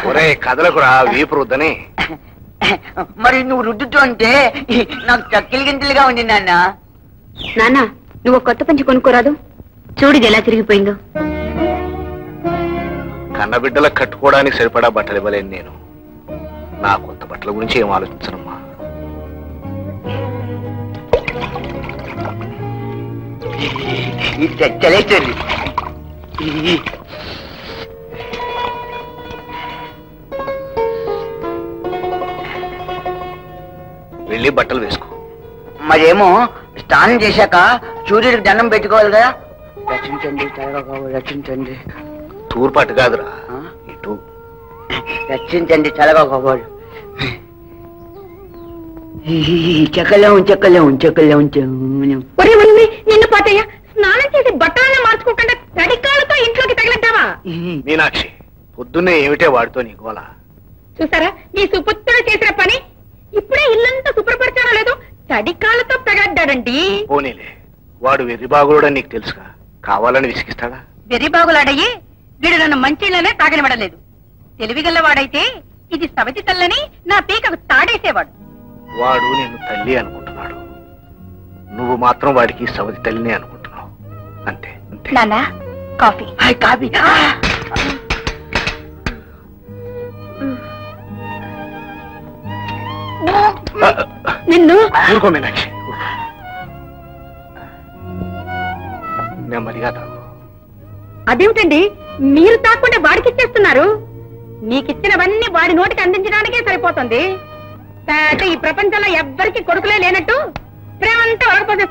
ఒరే కదలకురా వీపు రుద్దని. మరి నువ్వు రుద్దుతూ అంటే నాకు చక్కిలి గింతలుగా ఉంది నాన్న. నాన్న నువ్వు కొత్త పంచి కొనుక్కోరాదు, చూడు ఎలా తిరిగిపోయిందో. కన్నబిడ్డలకు కట్టుకోవడానికి సరిపడా బట్టలు ఇవ్వలేను నేను. నా కొత్త బట్టల గురించి ఏం ఆలోచించనమ్మా. చలేస్తుంది. వెళ్ళి బట్టలు వేసుకో. మరేమో స్నానం చేశాక సూర్యుడికి దండం పెట్టుకోవాలి కదా. రచించండి రచించండి. తూర్పాటు కాదురా ఇటు. రచించండి చల్లగా కాబోడు. చెక్కలేం చెక్కలేం చెక్కలేం. నిన్ను పాతయ్య స్నానం చేసి బట్టలనే మార్చుకోకుండా తడికాలతో ఇంట్లోకి తగలడ్డావా? మీనాక్షి పొద్దున్నే ఏమిటే వాడితో నీ గోల. చూసారా నీ సుపుత్రుడు చేసిన పని. ఇప్పుడే ఇల్లంతా శుభ్రపరిచారో లేదో తడికాలతో తగలడ్డాడండి. పోనీలే, వాడు వెర్రిబాగుడని నీకు తెలుసుగా, కావాలని విసిగిస్తాడా? వెర్రిబాగులాడయ్యి వీడు నన్ను మంచిలోనే తాగనివ్వడలేదు. తెలివిగల్లవాడైతే ఇది సవతి తల్లని నా పీకకు తాడేసేవాడు. వాడు నిన్ను తల్లి అనుకుంటున్నాడు, నువ్వు మాత్రం వాడికి సవతి తల్లిని అనుకుంటున్నావు. అంతే అంతే. నాన్న కాఫీ. కాఫీ. నిన్ను ఊరుకో మీనాక్షి, నెమ్మదిగా తాగు. అదేమిటండి మీరు తాకుండా వాడికిచ్చేస్తున్నారు? మీకిచ్చినవన్నీ వాడి నోటికి అందించడానికే సరిపోతుంది. ఈ ప్రపంచంలో ఎవ్వరికి కొడుకులే లేనట్టు ప్రేమంతా వాడిపోతే